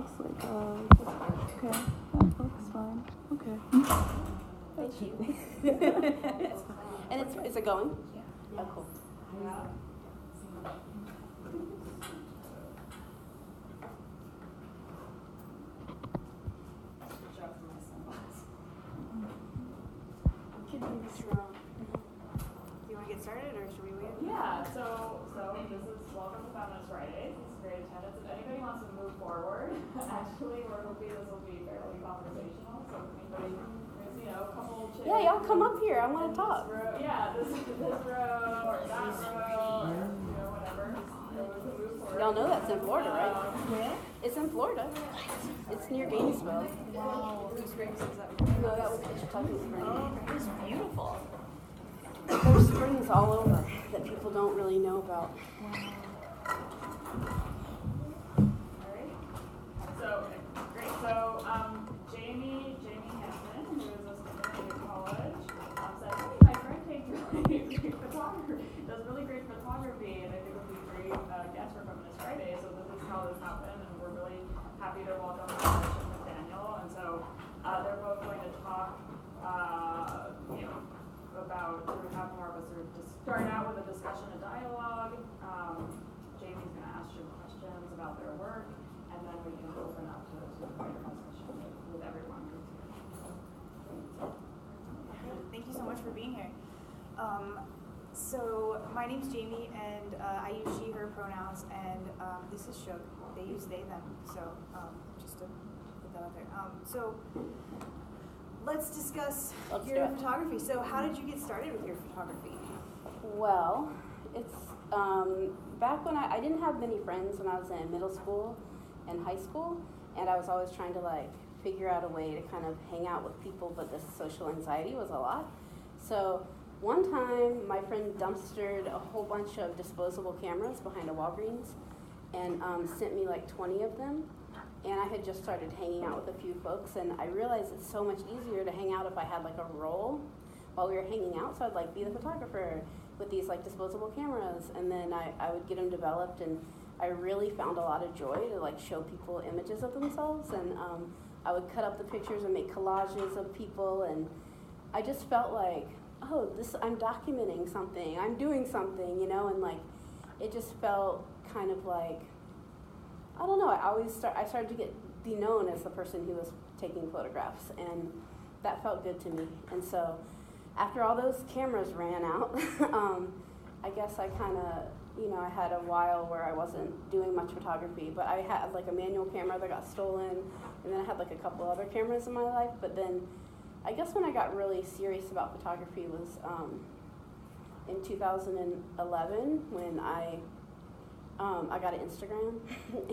looks like, okay, that looks fine, okay. Thank you. And is it going? Yeah. Oh, cool. Yeah. You want to get started, or should we wait? Yeah, so this is Welcome to Feminist Fridays. This is great attendance. If anybody wants to move forward, actually, we're hoping this will be fairly conversational. So if anybody, there's, a couple chairs. Yeah, y'all come up here. I want to talk. This row, or that row, or, whatever. So we can move forward. Y'all know that's in Florida, right? Where? It's in Florida. It's near Gainesville. Wow. Blue Springs is up. No, that was Wichita Springs. Oh, it's beautiful. There's springs all over that people don't really know about. Alright. So, great. So, Jamie Hampton, who is a student at college, said, hey, my friend takes really great photography, does really great photography, and I think it would be a great guest for Feminist Friday. So this is how this happened, and we're really happy to welcome Rich and Nathaniel. And so they're both going to talk, about sort of have more of a sort of start out with a discussion, a dialogue. Jamie's going to ask you questions about their work, and then we can open up to a greater discussion with everyone who's here. Thank you so much for being here. So my name's Jamie, and I use she, her pronouns, and this is Shook. They use they, them. So just to put that out there. So let's discuss your photography. So how did you get started with your photography? Well, it's back when I didn't have many friends when I was in middle school and high school, and I was always trying to figure out a way to kind of hang out with people, but the social anxiety was a lot. So one time my friend dumpstered a whole bunch of disposable cameras behind a Walgreens and sent me 20 of them. And I had just started hanging out with a few folks, and I realized it's so much easier to hang out if I had a role while we were hanging out. So I'd be the photographer with these disposable cameras, and then I would get them developed, and I really found a lot of joy to show people images of themselves, and I would cut up the pictures and make collages of people, and I just felt I'm documenting something, I'm doing something, and it just felt kind of I don't know, I started to be known as the person who was taking photographs, and that felt good to me. And so after all those cameras ran out, I guess I kind of, I had a while where I wasn't doing much photography, but I had a manual camera that got stolen, and then I had a couple other cameras in my life. But then I guess when I got really serious about photography was in 2011 when I got an Instagram,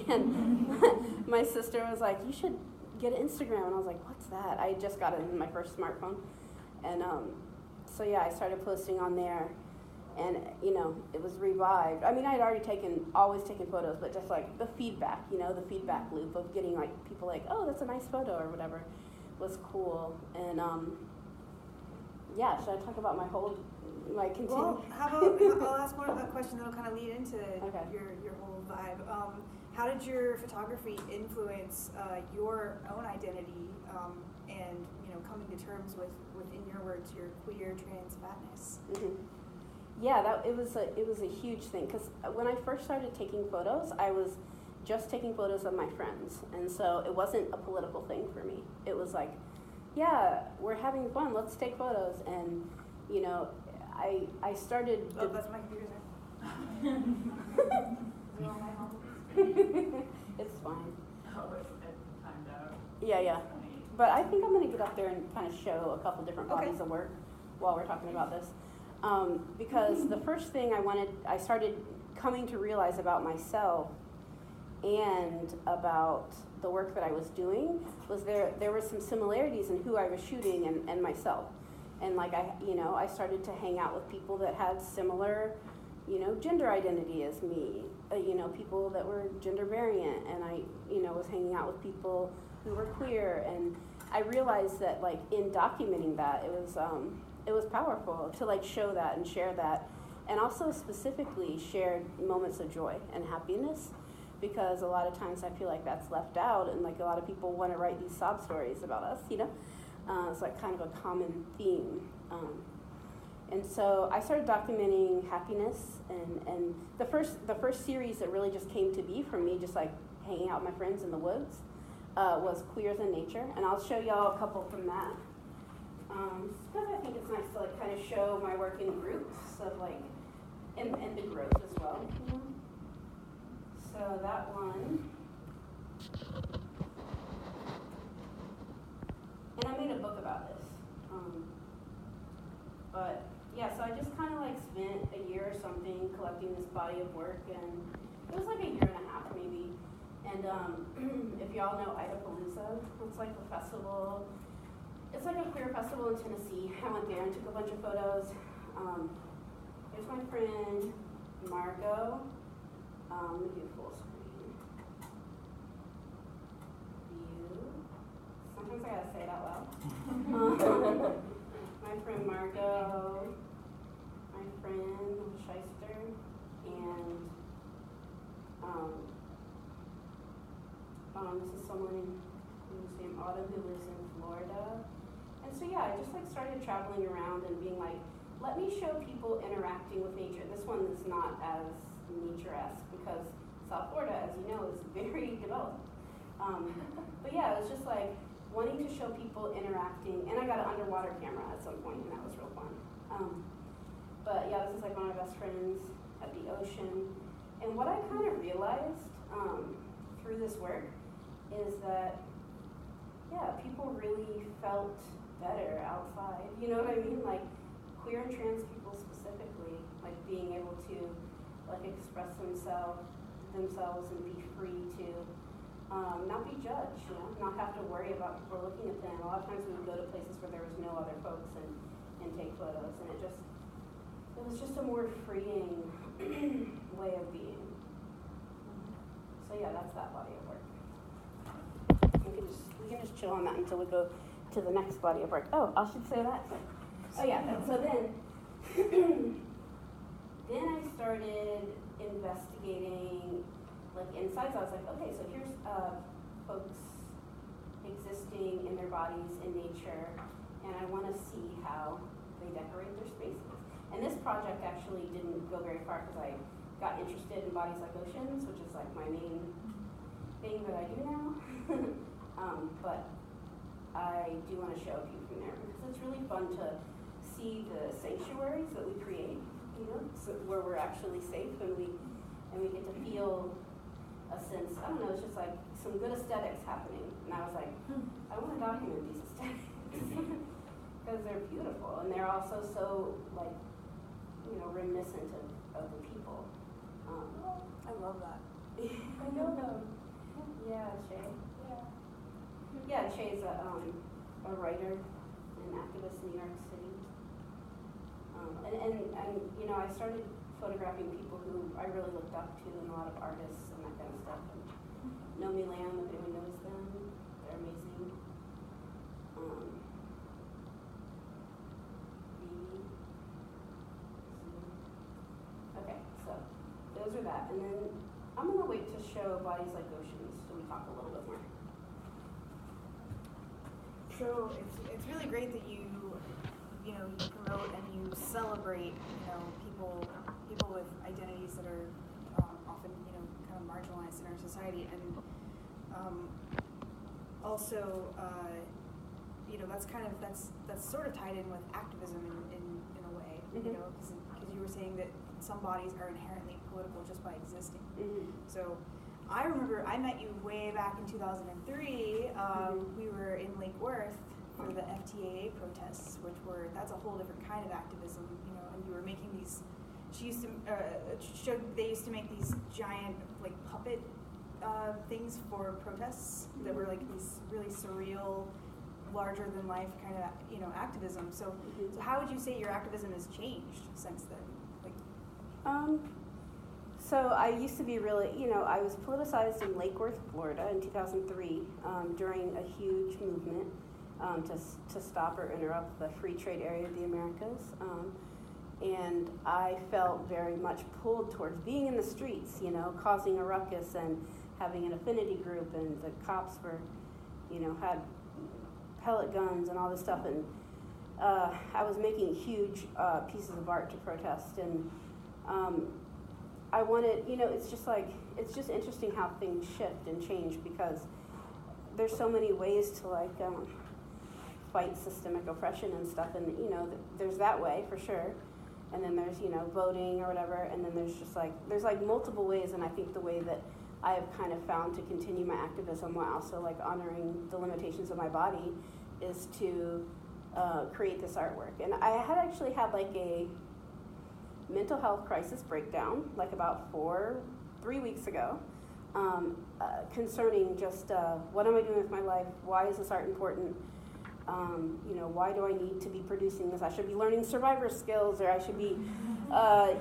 and my sister was like, you should get an Instagram, and I was like, what's that? I had just got it in my first smartphone, and so yeah, I started posting on there, and it was revived. I mean, I had already always taken photos, but just the feedback, the feedback loop of getting people oh, that's a nice photo or whatever was cool. And yeah, should I talk about my whole continue? Well, how about I'll ask a question that'll kind of lead into your whole vibe. How did your photography influence your own identity and coming to terms with, in your words, your queer trans fatness? Mm-hmm. Yeah, it was a huge thing, because when I first started taking photos, I was just taking photos of my friends, and so it wasn't a political thing for me. It was yeah, we're having fun, let's take photos. And I started. Oh, that's my computer. It's fine. Oh, it's timed out. Yeah. But I think I'm going to get up there and kind of show a couple different bodies of work while we're talking about this. Because the first thing I started coming to realize about myself and about the work that I was doing was there were some similarities in who I was shooting and myself. And I started to hang out with people that had similar, gender identity as me, people that were gender variant, and I, was hanging out with people who were queer, and I realized that in documenting that, it was powerful to show that and share that, and also specifically shared moments of joy and happiness, because a lot of times I feel like that's left out, and like a lot of people want to write these sob stories about us, you know? It's like kind of a common theme. And so I started documenting happiness, and the first series that really just came to be from me, just like hanging out with my friends in the woods, was Queers in Nature, and I'll show y'all a couple from that. Because I think it's nice to like kind of show my work in groups of like, and the growth as well. You know? So that one, and I made a book about this. But yeah, so I just kind of like spent a year or something collecting this body of work, and it was like a year and a half maybe. And if y'all know Idapalooza, it's like a festival. It's like a queer festival in Tennessee. I went there and took a bunch of photos. Here's my friend Margot. Let me do full screen. View. Sometimes I gotta say it out loud. My friend Margot, my friend Shyster, and this is someone who's named Autumn who lives in Florida. And so yeah, I just like started traveling around and being like, let me show people interacting with nature. This one is not as nature-esque because South Florida, as you know, is very developed. But yeah, it was just like wanting to show people interacting, and I got an underwater camera at some point, and that was real fun. But yeah, this is like one of my best friends at the ocean. And what I kind of realized through this work is that, yeah, people really felt better outside. You know what I mean? Like queer and trans people specifically, like being able to like express themselves and be free to not be judged, you know, not have to worry about people looking at them. A lot of times we would go to places where there was no other folks and take photos, and it was just a more freeing way of being. So yeah, that's that body of work. We can just chill on that until we go to the next body of work. Oh, I should say that. Oh yeah, so then I started investigating like insights. I was like, okay, so here's folks existing in their bodies in nature, and I want to see how they decorate their spaces. And this project actually didn't go very far because I got interested in bodies like oceans, which is like my main thing that I do now. But I do want to show a few from there because it's really fun to see the sanctuaries that we create, you know, so where we're actually safe and we get to feel a sense, I don't know, it's just like some good aesthetics happening. And I was like, I want to document these aesthetics because they're beautiful and they're also so like, you know, reminiscent of the people. I love that. I know them. Yeah, Shay. Yeah, Shay's a writer and activist in New York City. And you know, I started photographing people who I really looked up to, and a lot of artists and that kind of stuff. And Nomi Lamb, if anyone knows them, they're amazing. Okay, so those are that, and then I'm gonna wait to show bodies like oceans so we talk a little bit more. So it's really great that you promote and you celebrate, people with identities that are often, kind of marginalized in our society, and also, that's sort of tied in with activism in a way, Mm-hmm. Because you were saying that some bodies are inherently political just by existing. Mm-hmm. So I remember I met you way back in 2003. We were in Lake Worth for the FTAA protests, that's a whole different kind of activism, and you were making these, they used to make these giant like puppet things for protests that were like these really surreal, larger than life kind of, activism. So how would you say your activism has changed since then? So I used to be really, I was politicized in Lake Worth, Florida in 2003 during a huge movement to stop or interrupt the free trade area of the Americas. and I felt very much pulled towards being in the streets, you know, causing a ruckus and having an affinity group, and the cops were, you know, had pellet guns and all this stuff, and I was making huge pieces of art to protest, and I wanted, you know, it's just interesting how things shift and change, because there's so many ways to like fight systemic oppression and stuff, and you know, there's that way for sure, and then there's, you know, voting or whatever, and then there's like multiple ways, and I think the way that I have kind of found to continue my activism while also like honoring the limitations of my body is to create this artwork. And I had actually had like a mental health crisis breakdown like about 3 weeks ago, concerning just what am I doing with my life? Why is this art important? You know, why do I need to be producing this? I should be learning survivor skills, or I should be,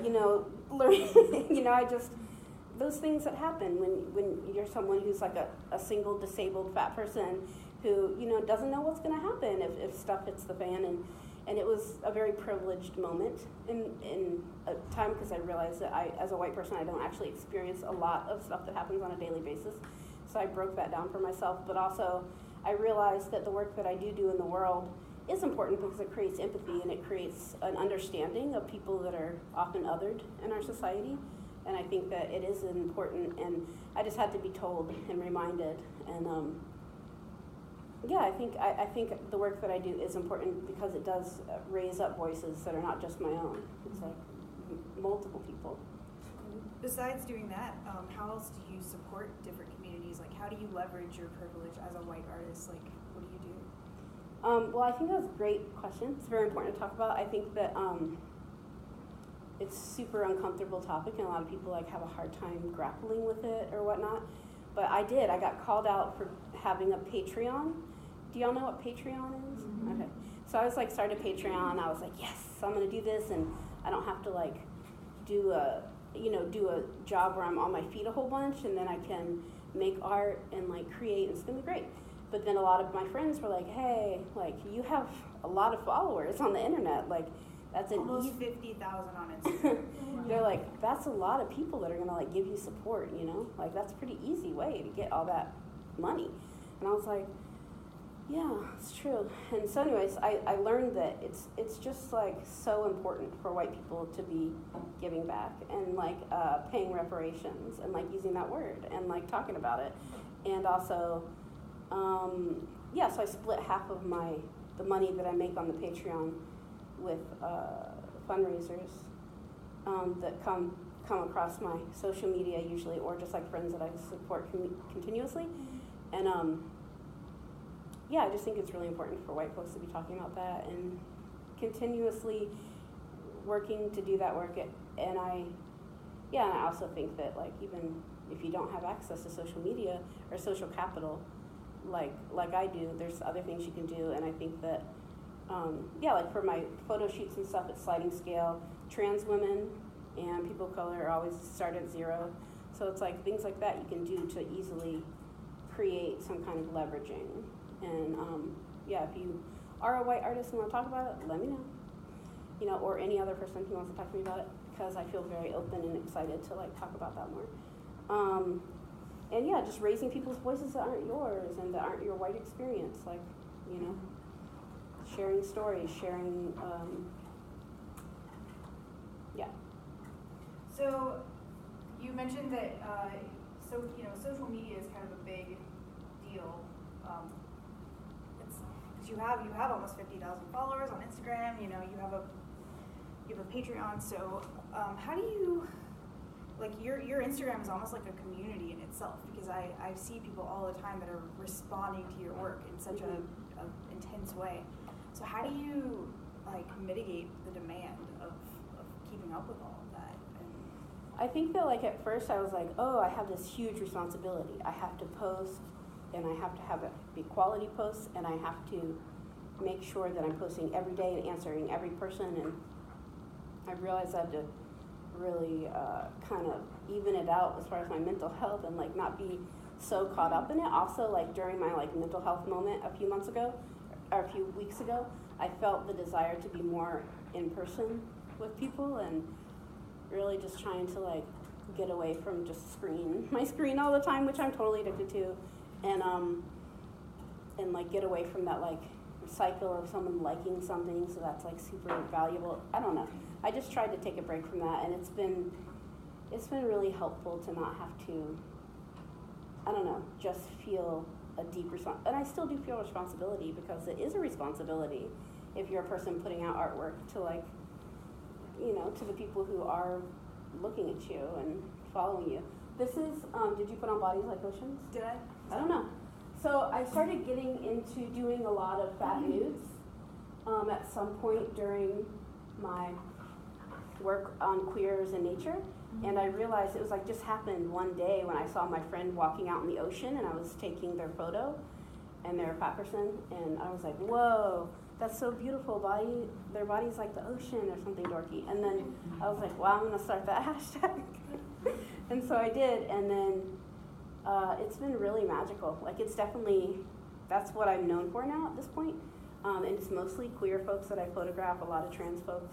you know, learning, you know, those things that happen when you're someone who's like a single disabled fat person who, you know, doesn't know what's going to happen if stuff hits the fan. And it was a very privileged moment in a time, because I realized that as a white person, I don't actually experience a lot of stuff that happens on a daily basis. So I broke that down for myself. But also, I realized that the work that I do in the world is important because it creates empathy, and it creates an understanding of people that are often othered in our society. And I think that it is important, and I just had to be told and reminded. And yeah, I think the work that I do is important because it does raise up voices that are not just my own. It's like multiple people. Besides doing that, how else do you support different communities? Like, how do you leverage your privilege as a white artist? Like, what do you do? Well, I think that's a great question. It's very important to talk about. I think that it's a super uncomfortable topic, and a lot of people like have a hard time grappling with it or whatnot. But I got called out for having a Patreon. Do y'all know what Patreon is? Mm-hmm. Okay. So I was like, started a Patreon. I was like, yes, I'm gonna do this, and I don't have to like do a job where I'm on my feet a whole bunch, and then I can make art and like create, and it's gonna be great. But then a lot of my friends were like, hey, like you have a lot of followers on the internet, like that's almost 50,000 on Instagram. They're like, that's a lot of people that are gonna like give you support, you know? Like that's a pretty easy way to get all that money. And I was like, yeah, it's true. And so anyways, I learned that it's just like so important for white people to be giving back and like paying reparations and like using that word and like talking about it. And also, so I split half of the money that I make on the Patreon with fundraisers that come across my social media usually, or just like friends that I support continuously. And I just think it's really important for white folks to be talking about that and continuously working to do that work. And I also think that like even if you don't have access to social media or social capital, like I do, there's other things you can do. And I think that like for my photo shoots and stuff, it's sliding scale. Trans women and people of color always start at zero. So it's like things like that you can do to easily create some kind of leveraging. And if you are a white artist and want to talk about it, let me know. You know, or any other person who wants to talk to me about it, because I feel very open and excited to like talk about that more. Just raising people's voices that aren't yours and that aren't your white experience, like, you know, sharing stories, sharing, So you mentioned that, social media is kind of a big deal. You have almost 50,000 followers on Instagram. You know, you have a Patreon. So how do you, like, your Instagram is almost like a community in itself, because I see people all the time that are responding to your work in such a intense way. So how do you like mitigate the demand of keeping up with all of that? I think that like at first I was like, oh, I have this huge responsibility. I have to post, and I have to have it be quality posts, and I have to make sure that I'm posting every day and answering every person. And I realized I had to really kind of even it out as far as my mental health and like not be so caught up in it. Also, like during my like mental health moment a few weeks ago, I felt the desire to be more in person with people and really just trying to like get away from just my screen all the time, which I'm totally addicted to, and like get away from that like cycle of someone liking something, so that's like super valuable. I don't know. I just tried to take a break from that, and it's been really helpful to not have to, I don't know, just feel a deep and I still do feel responsibility, because it is a responsibility if you're a person putting out artwork to like, you know, to the people who are looking at you and following you. This is, did you put on Bodies Like Oceans? Did I? I don't know. So I started getting into doing a lot of fat nudes at some point during my work on queers and nature. And I realized it was like just happened one day when I saw my friend walking out in the ocean and I was taking their photo, and they're a fat person, and I was like, whoa, that's so beautiful, their body's like the ocean or something dorky. And then I was like, wow, I'm gonna start that hashtag. And so I did, and then it's been really magical. Like it's definitely, that's what I'm known for now at this point. And it's mostly queer folks that I photograph, a lot of trans folks.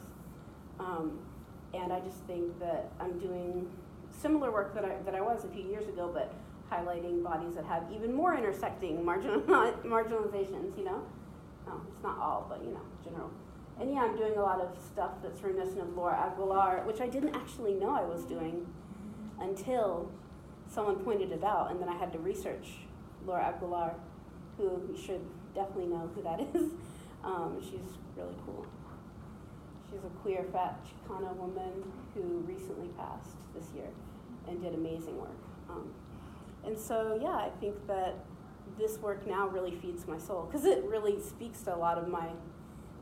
And I just think that I'm doing similar work that I was a few years ago, but highlighting bodies that have even more intersecting marginalizations, you know? It's not all, but, you know, general. And yeah, I'm doing a lot of stuff that's reminiscent of Laura Aguilar, which I didn't actually know I was doing until someone pointed it out, and then I had to research Laura Aguilar, who you should definitely know who that is. She's really cool. She's a queer, fat Chicana woman who recently passed this year and did amazing work. And so, yeah, I think that this work now really feeds my soul, because it really speaks to a lot of my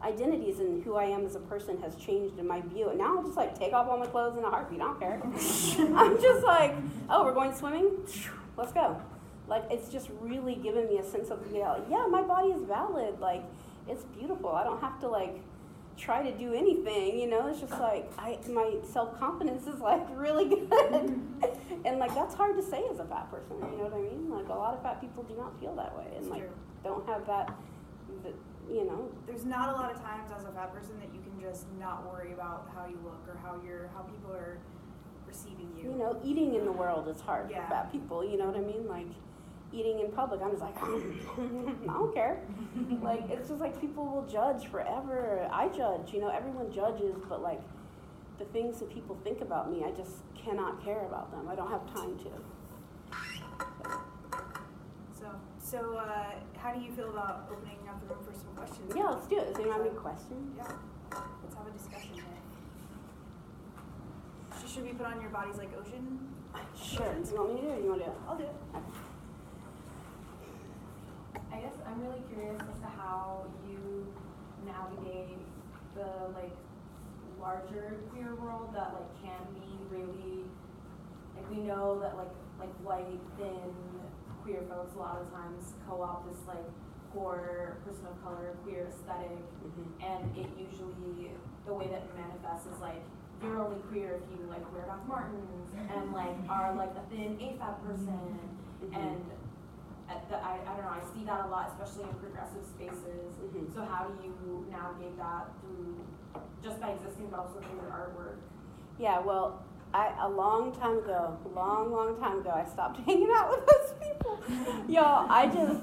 identities, and who I am as a person has changed in my view. And now I'll just like take off all my clothes in a heartbeat. I don't care. I'm just like, oh, we're going swimming? Let's go. Like, it's just really given me a sense of, you know, yeah, my body is valid. Like, it's beautiful. I don't have to like try to do anything, you know. It's just like my self-confidence is like really good. And like that's hard to say as a fat person, you know what I mean? Like a lot of fat people do not feel that way, and like don't have that, you know. There's not a lot of times as a fat person that you can just not worry about how you look or how people are receiving you. You know, eating in the world is hard for fat people, you know what I mean? Like eating in public, I'm just like, I don't care. Like, it's just like people will judge forever. I judge, you know, everyone judges, but like the things that people think about me, I just cannot care about them. I don't have time to. So how do you feel about opening up the room for some questions? Yeah, let's do it. Does anyone have any questions? Yeah, let's have a discussion here. Should we put on your Bodies Like Ocean? Sure. Do you want me to do it or you want to do it? I'll do it. Okay. I guess I'm really curious as to how you navigate the like larger queer world that like can be really, like we know that like white, thin, queer folks a lot of times co-opt this like core person of color queer aesthetic, and it usually, the way that it manifests is like you're only queer if you like wear Doc Martens and like are like a thin AFAB person, and I don't know, I see that a lot, especially in progressive spaces. So how do you navigate that through, just by existing, but also through your artwork? Yeah, well, a long time ago, I stopped hanging out with those people. Y'all, I just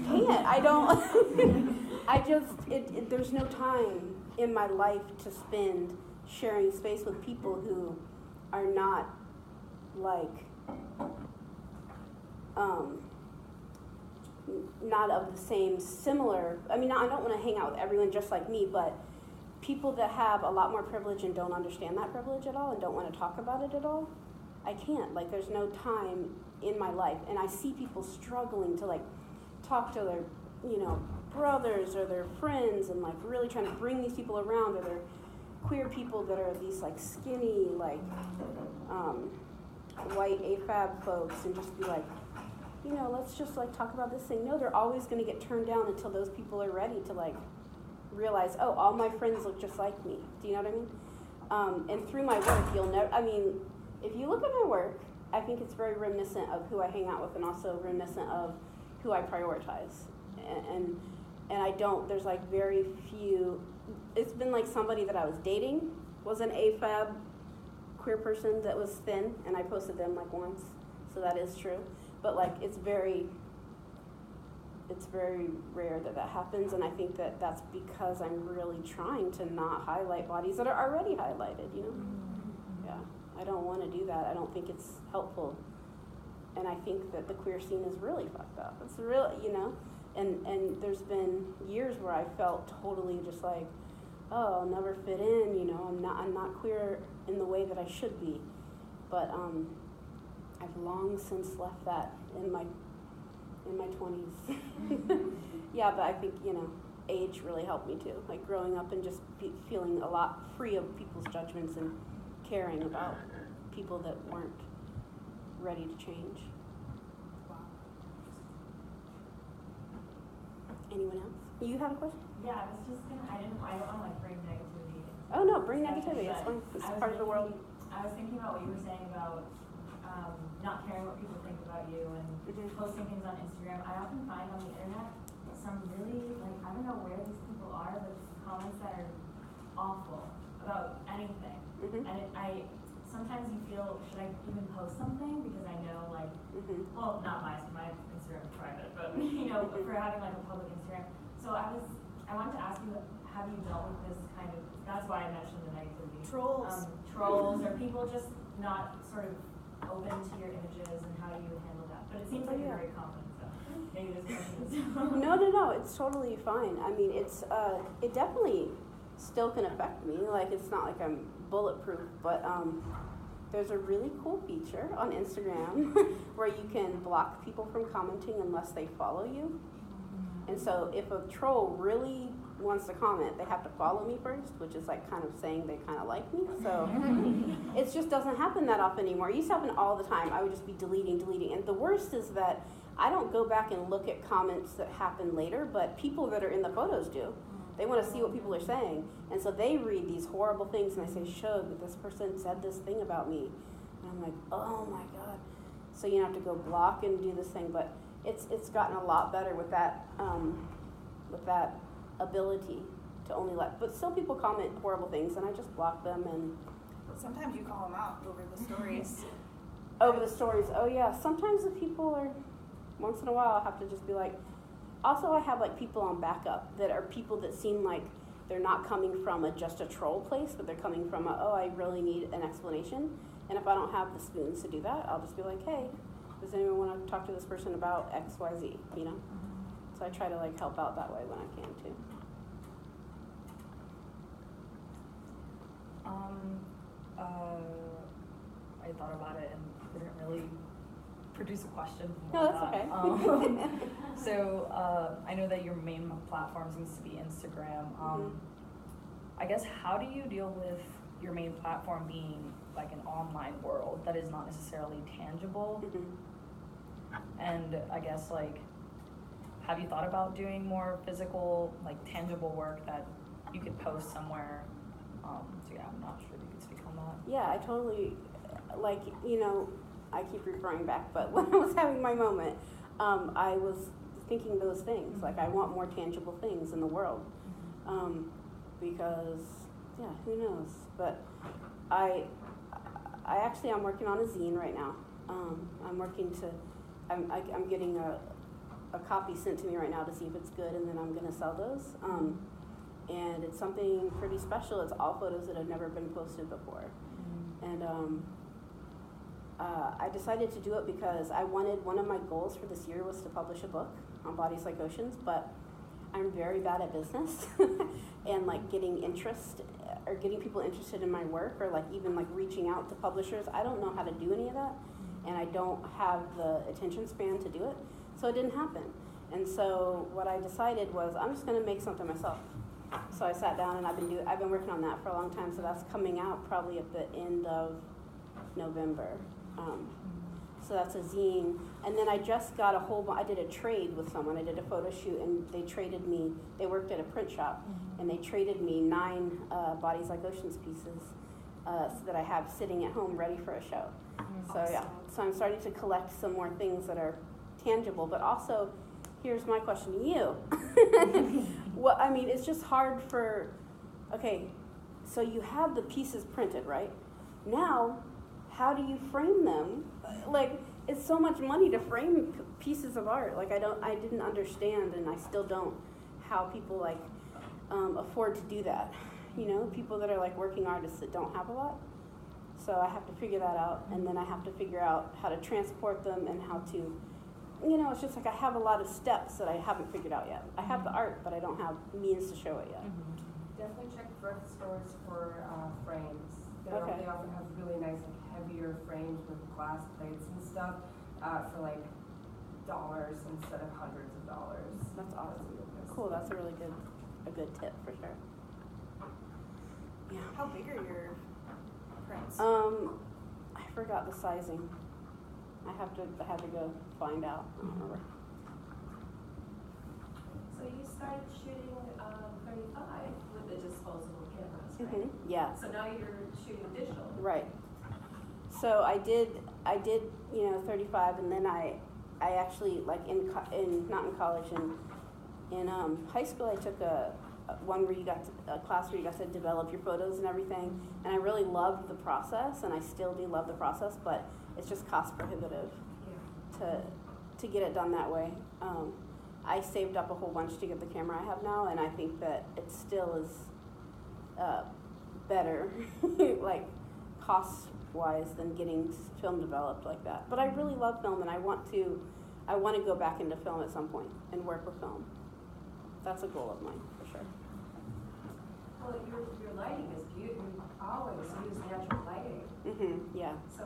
can't. I don't, there's no time in my life to spend sharing space with people who are not like, not of the same similar, I mean, I don't want to hang out with everyone just like me, but people that have a lot more privilege and don't understand that privilege at all and don't want to talk about it at all, I can't. Like, there's no time in my life. And I see people struggling to like talk to their, you know, brothers or their friends and like really trying to bring these people around, or their queer people that are these like skinny, like white AFAB folks, and just be like, you know, let's just like talk about this thing. No, they're always going to get turned down until those people are ready to like realize, oh, all my friends look just like me. Do you know what I mean? And through my work, you'll never, I mean, if you look at my work, I think it's very reminiscent of who I hang out with, and also reminiscent of who I prioritize. And I don't, there's like very few, it's been like somebody that I was dating was an AFAB queer person that was thin, and I posted them like once, so that is true. But like it's very rare that that happens, and I think that that's because I'm really trying to not highlight bodies that are already highlighted, you know? Yeah, I don't want to do that. I don't think it's helpful. And I think that the queer scene is really fucked up. It's really, you know? And there's been years where I felt totally just like, oh, I'll never fit in, you know, I'm not queer in the way that I should be. But I've long since left that in my 20s. Yeah, but I think, you know, age really helped me too. Like growing up and just feeling a lot free of people's judgments and caring about people that weren't ready to change. Wow. Anyone else? You have a question? Yeah, I was just gonna, I don't want to like bring negativity. Oh no, bring negativity, it's fine. It's part of the world. I was thinking about what you were saying about not caring what people think about you and posting things on Instagram. I often find on the internet some really, like, I don't know where these people are, but comments that are awful about anything. And sometimes you feel, should I even post something? Because I know, like, well, not my Instagram is private, but, you know, for having, like, a public Instagram. So I wanted to ask you, have you dealt with this kind of, that's why I mentioned the negativity. Trolls. Trolls, or people just not sort of open to your images, and how do you handle that? But it seems like you're very confident, so maybe this question is... No, it's totally fine. I mean, it definitely still can affect me. Like, it's not like I'm bulletproof, but there's a really cool feature on Instagram where you can block people from commenting unless they follow you. And so if a troll really wants to comment, they have to follow me first, which is like kind of saying they kind of like me. So it just doesn't happen that often anymore. It used to happen all the time. I would just be deleting. And the worst is that I don't go back and look at comments that happen later, but people that are in the photos do. They want to see what people are saying. And so they read these horrible things, and I say, Shug, this person said this thing about me. And I'm like, oh my God. So you have to go block and do this thing, but it's gotten a lot better with that ability to only let, but still people comment horrible things, and I just block them. And Sometimes you call them out over the stories. over the stories, oh yeah, sometimes the people are, once in a while I have to just be like, also I have like people on backup that are people that seem like they're not coming from just a troll place, but they're coming from oh, I really need an explanation. And if I don't have the spoons to do that, I'll just be like, hey, does anyone want to talk to this person about X, Y, Z, you know? So I try to like help out that way when I can too. I thought about it and didn't really produce a question. No, that's okay. So I know that your main platform seems to be Instagram. I guess, how do you deal with your main platform being like an online world that is not necessarily tangible? And I guess, like, have you thought about doing more physical, like tangible work that you could post somewhere? So yeah, I'm not sure if you could speak on that. Yeah, I totally, like, you know, I keep referring back, but when I was having my moment, I was thinking those things. Like, I want more tangible things in the world. Because, yeah, who knows? But I'm working on a zine right now. I'm getting a copy sent to me right now to see if it's good, and then I'm gonna sell those. And it's something pretty special. It's all photos that have never been posted before. And I decided to do it because one of my goals for this year was to publish a book on Bodies Like Oceans, but I'm very bad at business and like getting interest or getting people interested in my work, or like even like reaching out to publishers. I don't know how to do any of that, and I don't have the attention span to do it, so it didn't happen. And so what I decided was I'm just gonna make something myself. So I sat down and I've been working on that for a long time, so that's coming out probably at the end of November. So that's a zine. And then I just got I did a trade with someone. I did a photo shoot, and they worked at a print shop, and they traded me 9 Bodies Like Oceans pieces so that I have sitting at home ready for a show. So yeah, so I'm starting to collect some more things that are tangible, but also, here's my question to you. Well, I mean, it's just hard so you have the pieces printed, right? Now, how do you frame them? Like, it's so much money to frame pieces of art. Like, I didn't understand, and I still don't, how people like afford to do that. You know, people that are like working artists that don't have a lot. So I have to figure that out, and then I have to figure out how to transport them and how to, you know, it's just like I have a lot of steps that I haven't figured out yet. I have the art, but I don't have means to show it yet. Definitely check thrift stores for frames. Okay. They often have really nice, like, heavier frames with glass plates and stuff for like dollars instead of hundreds of dollars. That's awesome. Cool. That's a good tip for sure. Yeah. How big are your prints? I forgot the sizing. I had to go find out. I don't remember. So you started shooting 35 with the disposable cameras, right? Yeah. So now you're shooting digital. Right. So I did, you know, 35, and then I actually, like, not in college, in high school, I took a class where you got to develop your photos and everything, and I really loved the process, and I still do love the process, but it's just cost prohibitive to get it done that way. I saved up a whole bunch to get the camera I have now, and I think that it still is better, like, cost-wise, than getting film developed like that. But I really love film, and I want to go back into film at some point and work with film. That's a goal of mine, for sure. Well, your lighting is beautiful. You always use natural lighting. Yeah. So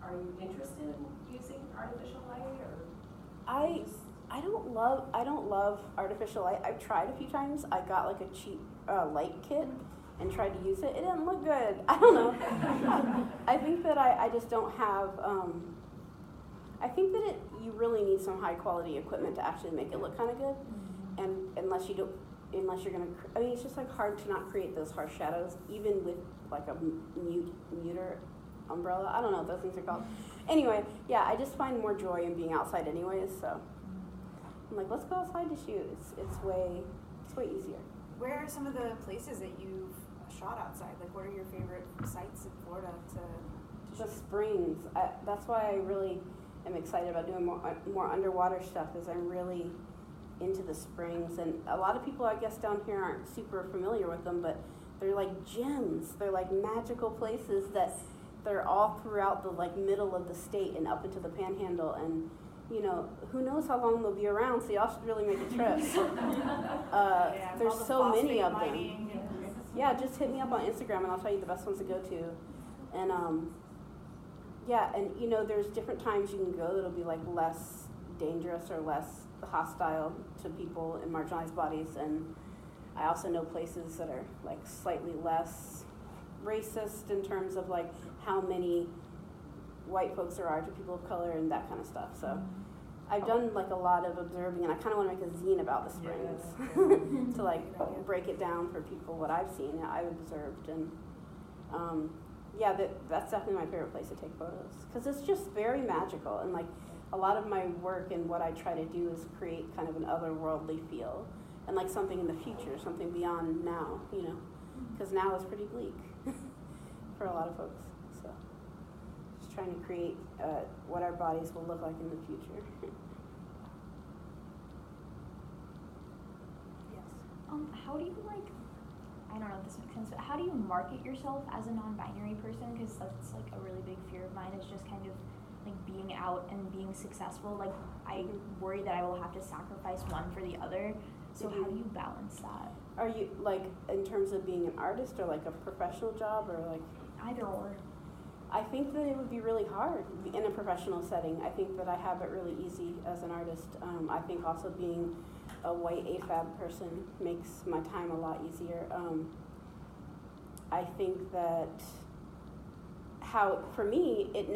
are you interested in using artificial lighting, or? I don't love artificial light. I've tried a few times. I got like a cheap light kit and tried to use it. It didn't look good. I don't know. I think that I just don't have. I think that you really need some high quality equipment to actually make it look kind of good, and unless you're gonna. I mean, it's just like hard to not create those harsh shadows, even with like a muter umbrella. I don't know what those things are called. Anyway, yeah, I just find more joy in being outside anyways, so I'm like, let's go outside to shoot. It's way easier. Where are some of the places that you've shot outside? Like, what are your favorite sites in Florida to The shoot? springs. That's why I really am excited about doing more underwater stuff, is I'm really into the springs, and a lot of people I guess down here aren't super familiar with them, but they're like gems. They're like magical places that they're all throughout the like middle of the state and up into the panhandle, and you know, who knows how long they'll be around, so y'all should really make a trip. There's all the so many phosphate of mining them. and- Yeah, just hit me up on Instagram and I'll tell you the best ones to go to. And yeah, and you know, there's different times you can go that'll be like less dangerous or less hostile to people in marginalized bodies, and I also know places that are like slightly less racist in terms of like how many white folks there are to people of color and that kind of stuff. So I've done like a lot of observing, and I kind of want to make a zine about the springs to like break it down for people what I've seen, I've observed, and yeah, that's definitely my favorite place to take photos, because it's just very magical, and like a lot of my work and what I try to do is create kind of an otherworldly feel, and like something in the future, something beyond now, you know, because now is pretty bleak for a lot of folks. So just trying to create what our bodies will look like in the future. Yes. How do you like, I don't know if this makes sense, but how do you market yourself as a non-binary person? Because that's like a really big fear of mine, is just kind of like being out and being successful. Like I worry that I will have to sacrifice one for the other. So how do you balance that? Are you like in terms of being an artist or like a professional job, or like? Either or. I think that it would be really hard in a professional setting. I think that I have it really easy as an artist. I think also being a white AFAB person makes my time a lot easier. I think that how, for me, it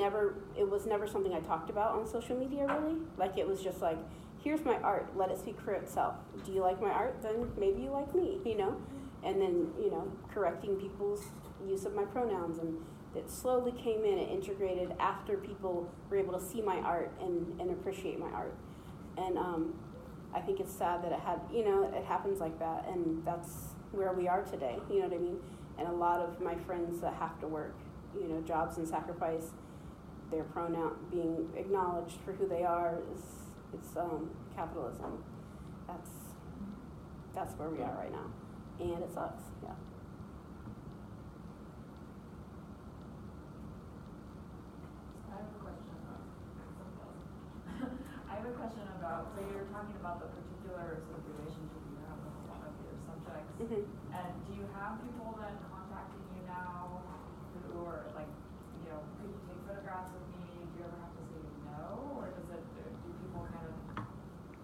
was never something I talked about on social media really. Like it was just like, here's my art, let it speak for itself. Do you like my art? Then maybe you like me, you know? And then, you know, correcting people's use of my pronouns, and it slowly came in and integrated after people were able to see my art and appreciate my art. And I think it's sad that it happens like that, and that's where we are today, you know what I mean? And a lot of my friends that have to work, you know, jobs and sacrifice their pronoun being acknowledged for who they are it's capitalism. That's where we are right now, and it sucks. Yeah. I have a question about I have a question about, so you're talking about the particular sort of relationship you have with one of your subjects. Mm-hmm. And do you have people then contacting you now who are like, you know, could you take photographs with me? Do you ever have to say no? Or do people kind of,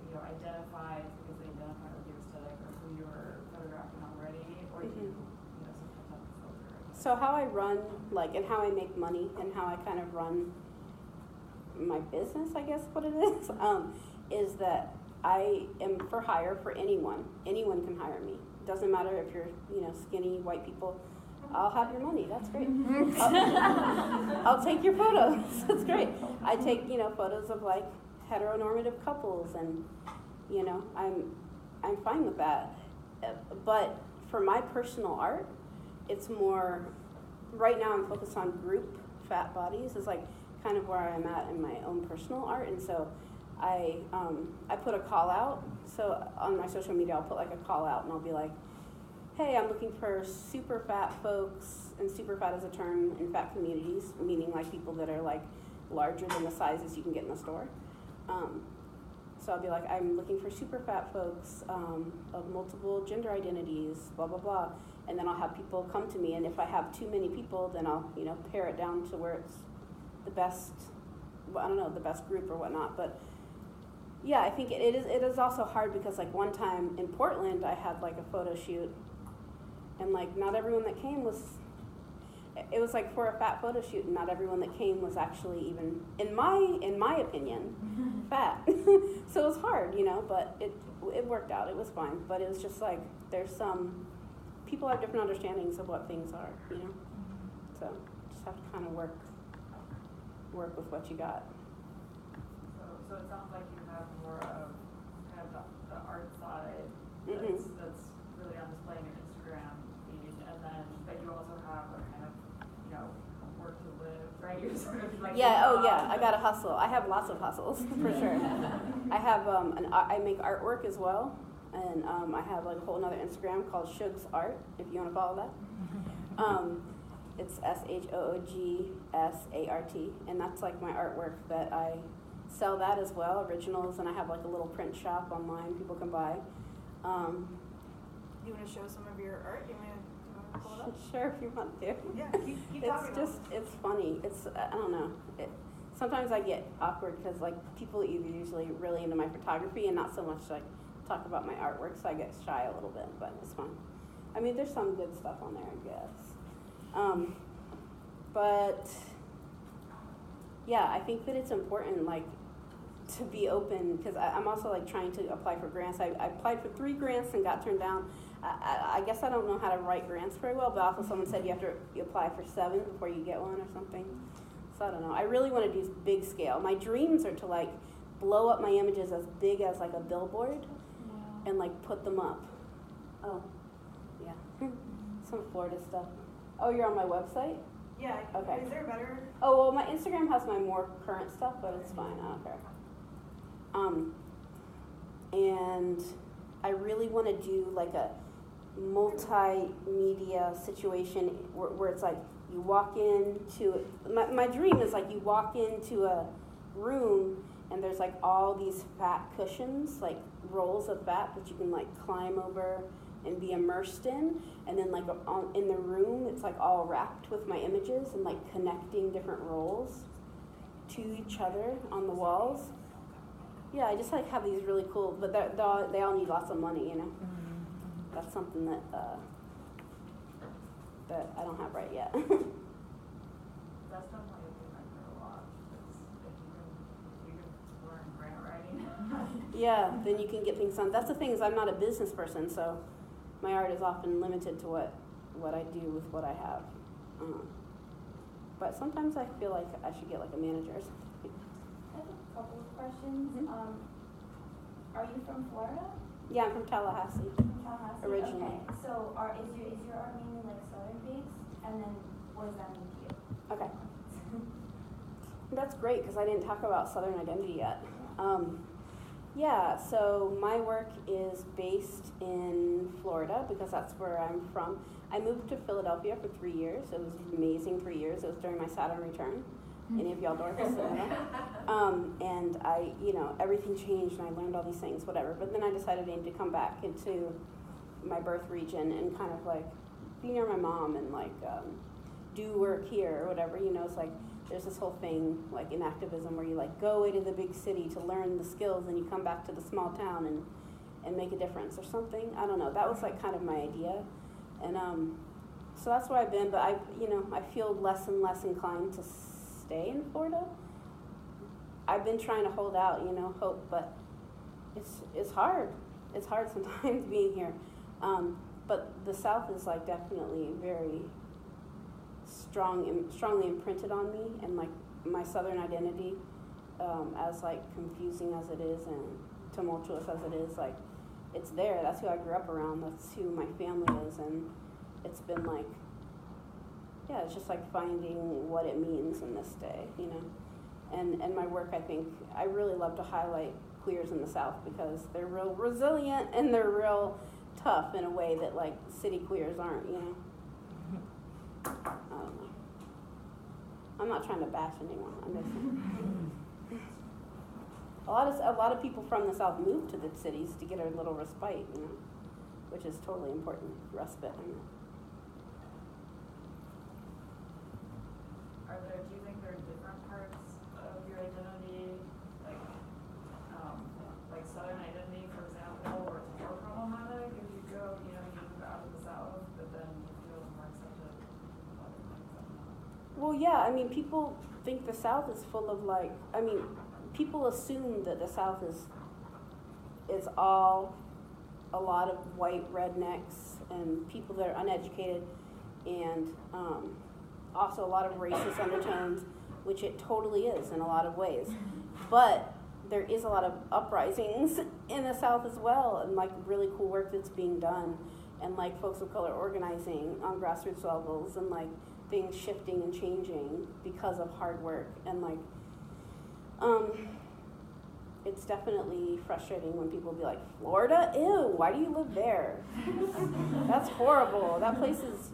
you know, identify because they identify with your aesthetic or who you were photographing already? Or do you, you know, sometimes have to filter? So how I run, like, and how I make money and how I kind of run my business, I guess what it is that I am for hire for anyone. Anyone can hire me. Doesn't matter if you're, you know, skinny white people. I'll have your money. That's great. I'll take your photos. That's great. I take, you know, photos of like heteronormative couples, and you know, I'm fine with that. But for my personal art, it's more. Right now, I'm focused on group fat bodies. Is like kind of where I'm at in my own personal art, and so I put a call out. So on my social media, I'll put like a call out, and I'll be like, hey, I'm looking for super fat folks, and super fat is a term in fat communities, meaning like people that are like larger than the sizes you can get in the store. So I'll be like, I'm looking for super fat folks of multiple gender identities, blah, blah, blah. And then I'll have people come to me, and if I have too many people, then I'll, you know, pare it down to where it's the best, well, I don't know, the best group or whatnot. But yeah, I think it is also hard because like one time in Portland, I had like a photo shoot, and like not everyone that came was, it was like for a fat photo shoot, and not everyone that came was actually even, in my opinion, fat. So it was hard, you know, but it worked out, it was fine. But it was just like, there's some, people have different understandings of what things are, you know? So just have to kind of work with what you got. So it sounds like you have more of kind of the art side Mm-hmm. that's really on display in your Instagram feed, and then but you also have a kind of, you know, work to live, right? You're sort of like I got to hustle. I have lots of hustles for sure. I have I make artwork as well, and I have like a whole other Instagram called Shugs Art if you want to follow that. It's SHOOGSART, and that's like my artwork that I sell that as well, originals, and I have like a little print shop online people can buy. You want to show some of your art? You want to pull it up? Sure, if you want to. Yeah, keep It's talking. just, it's funny. It's, I don't know. Sometimes I get awkward because like people are usually really into my photography and not so much like talk about my artwork, so I get shy a little bit, but it's fun. I mean, there's some good stuff on there, I guess. But yeah, I think that it's important, like, to be open, because I'm also like trying to apply for grants. I applied for 3 grants and got turned down. I guess I don't know how to write grants very well, but also someone said you have to apply for 7 before you get one or something. So I don't know. I really want to do big scale. My dreams are to like blow up my images as big as like a billboard and like put them up. Oh, yeah. Some Florida stuff. Oh, you're on my website? Yeah. Okay. Is there a better? Oh, well, my Instagram has my more current stuff, but it's fine. I don't care. And I really want to do like a multimedia situation where it's like you walk into, my dream is like you walk into a room and there's like all these fat cushions, like rolls of fat that you can like climb over and be immersed in, and then like in the room it's like all wrapped with my images and like connecting different rolls to each other on the walls. Yeah, I just like have these really cool, but they all need lots of money, you know. That's something that that I don't have right yet. That's definitely a thing I hear a lot. If you can learn grant writing. Yeah, then you can get things done. That's the thing, is I'm not a business person, so my art is often limited to what I do with what I have. But sometimes I feel like I should get like a manager or something. I have a couple of questions. Mm-hmm. Are you from Florida? Yeah, I'm from Tallahassee. Tallahassee? Originally. Okay, so is your art mainly like southern based? And then what does that mean to you? Okay. That's great because I didn't talk about Southern identity yet. Yeah, so my work is based in Florida because that's where I'm from. I moved to Philadelphia for 3 years. It was an amazing 3 years. It was during my Saturn return. Any of y'all Dorcas? And I, everything changed and I learned all these things, whatever. But then I decided I needed to come back into my birth region and kind of like be near my mom and like do work here or whatever. It's like there's this whole thing like in activism where you like go away to the big city to learn the skills and you come back to the small town and make a difference or something. I don't know. That was like kind of my idea. And so that's where I've been, but I feel less and less inclined to stay in Florida. I've been trying to hold out, hope, but it's hard. It's hard sometimes being here. But the South is like definitely very strongly imprinted on me, and like my Southern identity, as like confusing as it is and tumultuous as it is, like it's there. That's who I grew up around. That's who my family is, and it's been like, yeah, it's just like finding what it means in this day, And my work, I think, I really love to highlight queers in the South because they're real resilient and they're real tough in a way that like city queers aren't, I don't know. I'm not trying to bash anyone. I'm just saying. A lot of people from the South move to the cities to get a little respite, which is totally important. Respite. Do you think there are different parts of your identity, like Southern identity, for example, where it's more problematic if you go, you move out of the South, but then you feel more accepted of other things? Well, yeah, people think the South is full of people assume that the South is all a lot of white rednecks and people that are uneducated and also a lot of racist undertones, which it totally is in a lot of ways. But there is a lot of uprisings in the South as well, and like really cool work that's being done, and like folks of color organizing on grassroots levels, and like things shifting and changing because of hard work. And like, it's definitely frustrating when people be like, Florida? Ew, why do you live there? That's horrible. That place is,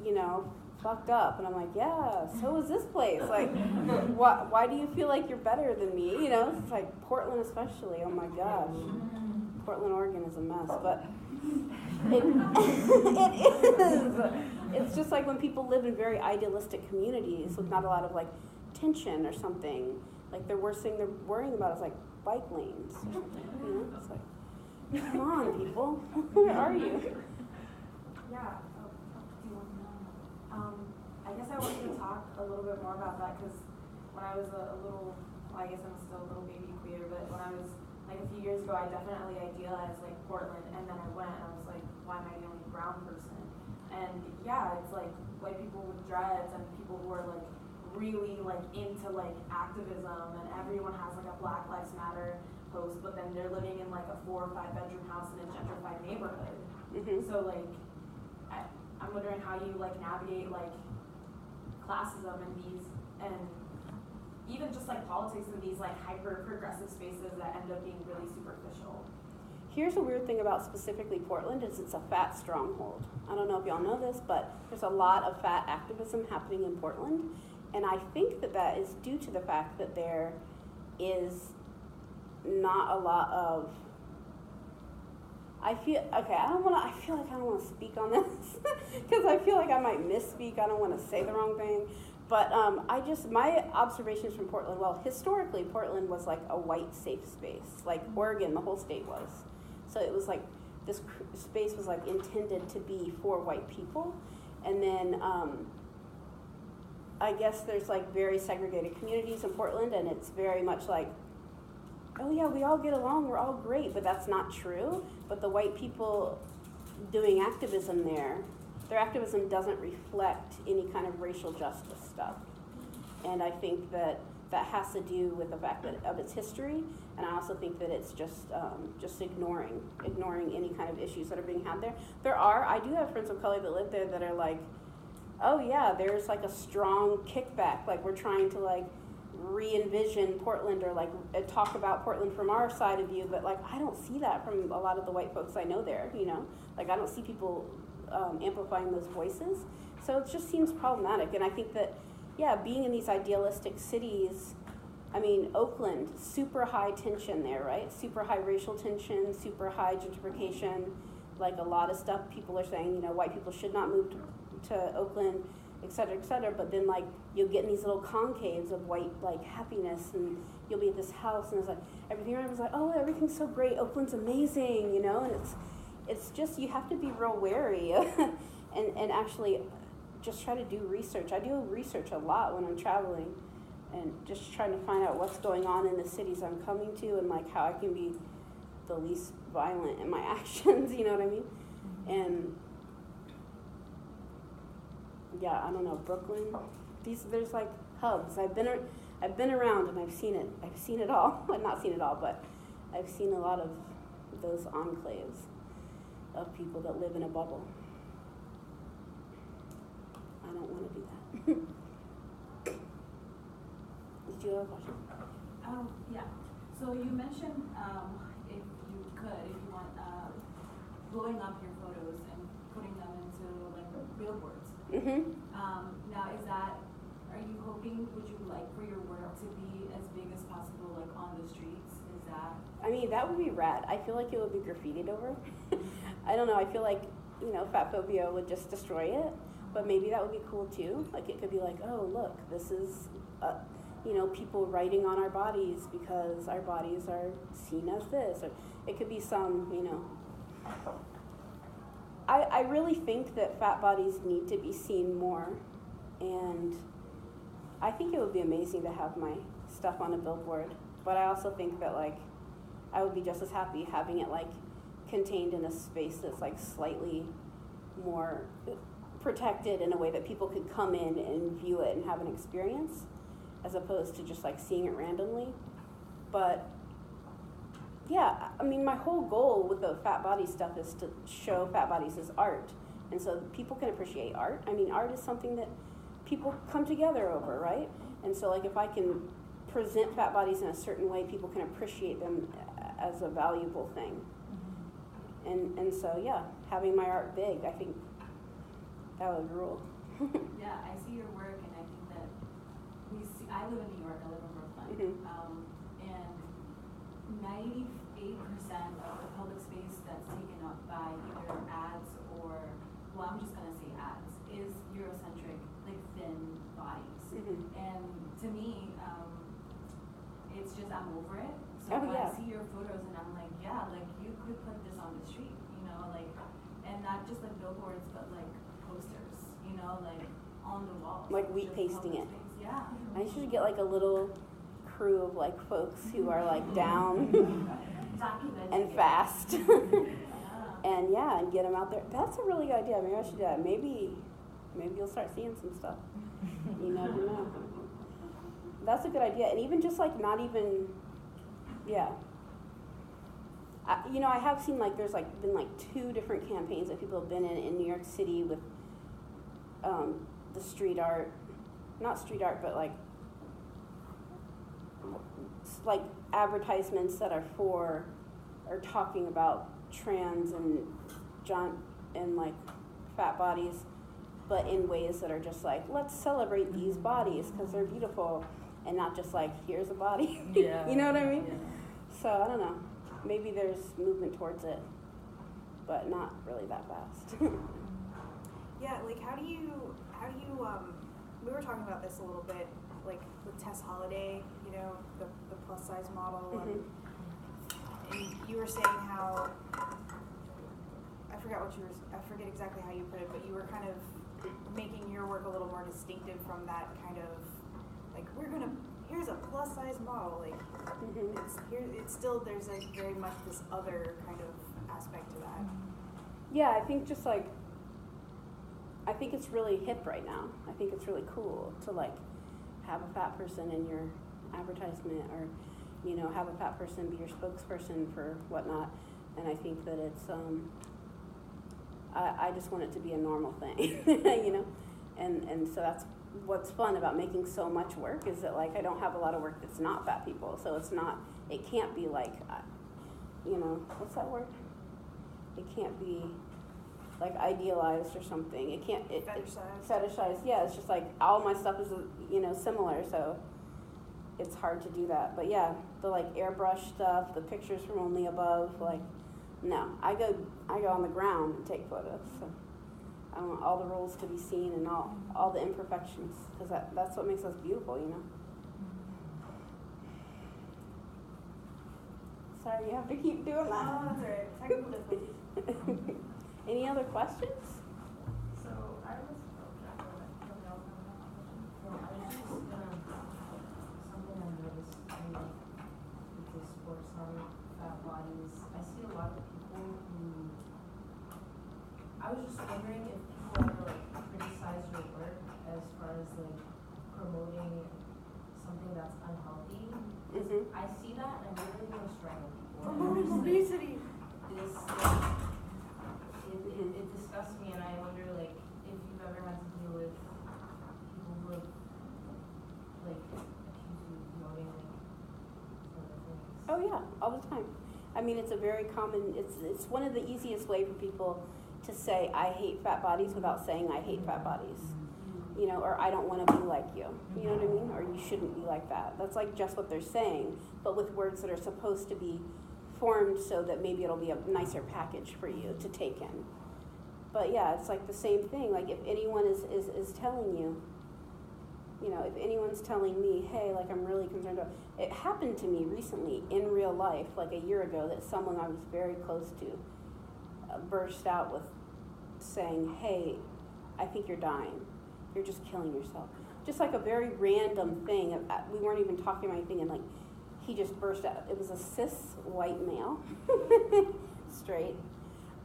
fucked up. And I'm like, yeah, so is this place. Like, why do you feel like you're better than me? It's like Portland especially. Oh my gosh. Portland, Oregon is a mess, but it is. It's just like when people live in very idealistic communities with not a lot of like tension or something. Like the worst thing they're worrying about is like bike lanes or something. It's like, come on, people, where are you? Yeah. Do you want to know? I guess I wanted to talk a little bit more about that because when I was a little, I guess I'm still a little baby queer, but when I was like a few years ago, I definitely idealized like Portland, and then I went and I was like, why am I the only brown person? And yeah, it's like white people with dreads and people who are like really like into like activism, and everyone has like a Black Lives Matter post, but then they're living in like a 4 or 5 bedroom house in a gentrified neighborhood. Mm-hmm. So like, I'm wondering how you like navigate like classism in these, and even just like politics in these like hyper progressive spaces that end up being really superficial. Here's a weird thing about specifically Portland is it's a fat stronghold. I don't know if y'all know this, but there's a lot of fat activism happening in Portland. And I think that is due to the fact that there is not a lot of, I feel like I don't want to speak on this because I feel like I might misspeak. I don't want to say the wrong thing. But my observations from Portland, well, historically, Portland was like a white safe space. Like Oregon, the whole state was. So it was like, this space was like intended to be for white people. And then I guess there's like very segregated communities in Portland, and it's very much like, oh yeah, we all get along, we're all great, but that's not true. But the white people doing activism there, their activism doesn't reflect any kind of racial justice stuff. And I think that that has to do with the fact that of its history, and I also think that it's just ignoring any kind of issues that are being had there. I do have friends of color that live there that are like, oh yeah, there's like a strong kickback, like we're trying to like re-envision Portland or like talk about Portland from our side of view, but like I don't see that from a lot of the white folks I know there, you know, like I don't see people amplifying those voices, so it just seems problematic. And I think that, yeah, being in these idealistic cities, I mean, Oakland, super high tension there, right? Super high racial tension, super high gentrification, like a lot of stuff people are saying, you know, white people should not move to Oakland, et cetera, but then like you'll get in these little concaves of white like happiness, and you'll be at this house and it's like everything around is like, oh, everything's so great, Oakland's amazing, you know, and it's just, you have to be real wary and actually just try to do research. I do research a lot when I'm traveling and just trying to find out what's going on in the cities I'm coming to and like how I can be the least violent in my actions, you know what I mean? And yeah, I don't know, Brooklyn, there's like hubs. I've been around and I've seen it all. I've not seen it all, but I've seen a lot of those enclaves of people that live in a bubble. I don't want to do that. Did you have a question? Yeah. So you mentioned if you want, blowing up your photos and putting them into like billboards. Mm-hmm. Now, are you hoping, would you like for your work to be as big as possible, like on the streets? Is that? I mean, that would be rad. I feel like it would be graffitied over. I don't know. I feel like, you know, fat phobia would just destroy it. But maybe that would be cool too. Like it could be like, oh look, this is, you know, people writing on our bodies because our bodies are seen as this. Or it could be some, you know. I really think that fat bodies need to be seen more, and I think it would be amazing to have my stuff on a billboard. But I also think that like I would be just as happy having it like contained in a space that's like slightly more protected in a way that people could come in and view it and have an experience, as opposed to just like seeing it randomly. But yeah, I mean, my whole goal with the fat body stuff is to show fat bodies as art, and so people can appreciate art. I mean, art is something that people come together over, right? And so like if I can present fat bodies in a certain way, people can appreciate them as a valuable thing. And so yeah, having my art big, I think that would rule. Yeah, I see your work, and I think that I live in New York, I live in Brooklyn, and 98% of the public space that's taken up by either ads or, well, I'm just gonna say ads, is Eurocentric, like thin bodies. And to me, it's just, I'm over it. So when I see your photos and I'm like, yeah, like you could put this on the street, you know, like, and not just like billboards, but like posters, you know, like on the walls. Like wheat pasting it. Space. Yeah. I should get like a little crew of like folks who are like down and fast. And yeah, and get them out there. That's a really good idea. Maybe I should do that. Maybe you'll start seeing some stuff. You never know. That's a good idea. And even just like not even, yeah. You know, I have seen like there's like been like 2 different campaigns that people have been in New York City with the street art, not street art, but like advertisements that are talking about trans and like fat bodies, but in ways that are just like, let's celebrate these bodies because they're beautiful, and not just like, here's a body. Yeah. You know what I mean? Yeah. So I don't know. Maybe there's movement towards it, but not really that fast. Yeah, like how do you we were talking about this a little bit, like with Tess Holliday, you know, the plus size model, and you were saying how, I forget exactly how you put it, but you were kind of making your work a little more distinctive from that kind of, like, here's a plus size model, like, it's still, there's like very much this other kind of aspect to that. Yeah, I think just like, I think it's really hip right now. I think it's really cool to like have a fat person in your advertisement, or, you know, have a fat person be your spokesperson for whatnot. And I think that it's, I just want it to be a normal thing, you know? And so that's what's fun about making so much work, is that, like, I don't have a lot of work that's not fat people. So it's not, it can't be like, you know, what's that word? It can't be like idealized or something. It can't, fetishized. Yeah, it's just like all my stuff is, you know, similar. So it's hard to do that. But yeah, the like airbrush stuff, the pictures from Only Above, like, no, I go on the ground and take photos. So I want all the roles to be seen and all the imperfections, because that's what makes us beautiful, you know. Sorry, you have to keep doing that. Oh, that's all right. Technical difficulties. Any other questions? So I was, Well, I was just gonna, something I noticed with the sports on fat bodies, I see a lot of people who, I was just wondering if people ever like criticize your work as far as like promoting something that's unhealthy. Mm-hmm. I see that and I really want to strangle people. Promoting obesity. This, it disgusts me, and I wonder, like, if you've ever had to deal with people who have, like, accused you of promoting, like, other things. Oh yeah, all the time. I mean, it's a very common, it's one of the easiest way for people to say, I hate fat bodies, without saying I hate fat bodies. You know, or I don't want to be like you. You know what I mean? Or you shouldn't be like that. That's like just what they're saying, but with words that are supposed to be formed so that maybe it'll be a nicer package for you to take in. But yeah, it's like the same thing. Like if anyone is telling you, you know, if anyone's telling me, hey, like I'm really concerned about, it happened to me recently in real life, like a year ago, that someone I was very close to burst out with saying, hey, I think you're dying. You're just killing yourself. Just like a very random thing. We weren't even talking about anything, and like he just burst out. It was a cis white male, straight.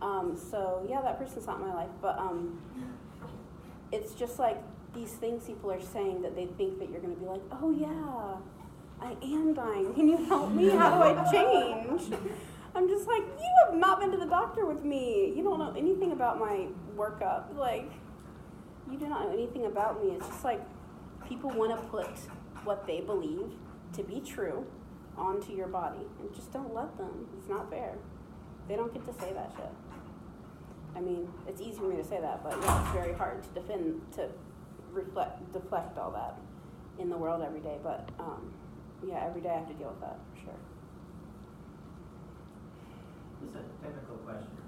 So yeah, that person's not in my life, but it's just like these things people are saying that they think that you're going to be like, oh yeah, I am dying. Can you help me? How do I change? I'm just like, you have not been to the doctor with me. You don't know anything about my workup. Like, you do not know anything about me. It's just like people want to put what they believe to be true onto your body, and just don't let them. It's not fair. They don't get to say that shit. I mean, it's easy for me to say that, but yeah, it's very hard to deflect all that in the world every day. But yeah, every day I have to deal with that for sure. This is a technical question.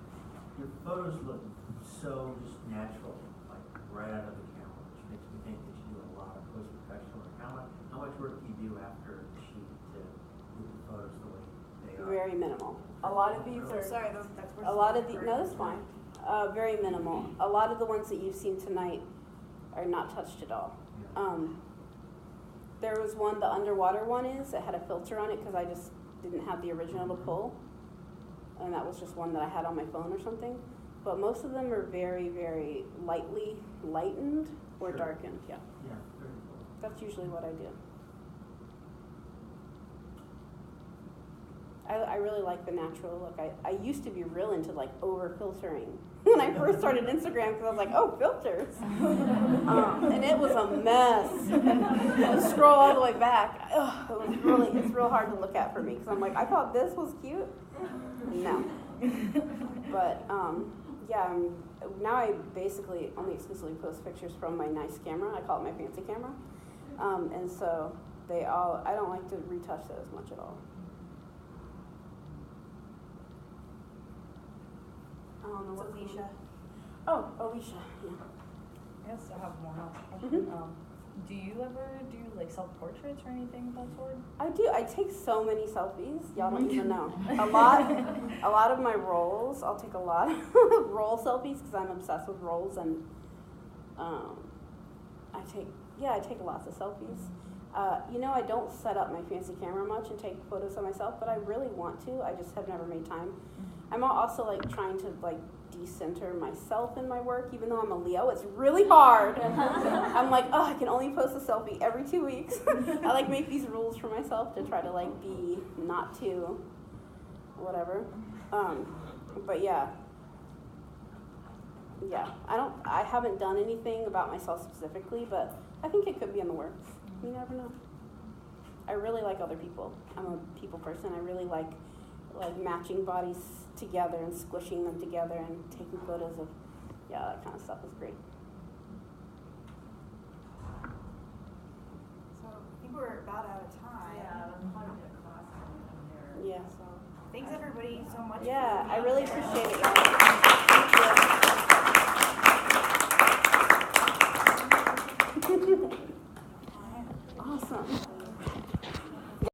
Your photos look so just natural, like right out of the camera, which makes me think that you do a lot of post-production work. How much work do you do after the shoot to do the photos the way they are? Very minimal. A lot of these are. Sorry, that's worse. A lot of the no, that's fine. Very minimal. A lot of the ones that you've seen tonight are not touched at all. There was one, the underwater one it had a filter on it because I just didn't have the original to pull. And that was just one that I had on my phone or something. But most of them are very, very lightly lightened or darkened, yeah. Yeah, very cool. That's usually what I do. I really like the natural look. I used to be real into like over filtering when I first started Instagram because I was like, oh, filters. And it was a mess. I scroll all the way back. Ugh, it's real hard to look at for me because I'm like, I thought this was cute. No. But yeah, now I basically only exclusively post pictures from my nice camera. I call it my fancy camera. And so I don't like to retouch those much at all. I don't know what Alicia. Oh, Alicia. Yeah. I guess I have one last question. Mm-hmm. Do you ever do like self-portraits or anything of that sort? I do. I take so many selfies. Y'all don't even know. A lot of my rolls. I'll take a lot of roll selfies because I'm obsessed with rolls, and I take lots of selfies. I don't set up my fancy camera much and take photos of myself, but I really want to. I just have never made time. I'm also like trying to like decenter myself in my work, even though I'm a Leo. It's really hard. I'm like, I can only post a selfie every 2 weeks. I like make these rules for myself to try to like be not too whatever. But yeah, I haven't done anything about myself specifically, but I think it could be in the works. You never know. I really like other people. I'm a people person. I really like matching bodies together and squishing them together and taking photos of, that kind of stuff is great. So I think we're about out of time. Yeah, I'm probably gonna class in there. Yeah. So thanks everybody so much. Yeah, for I being really here. appreciate it, guys. Thank you.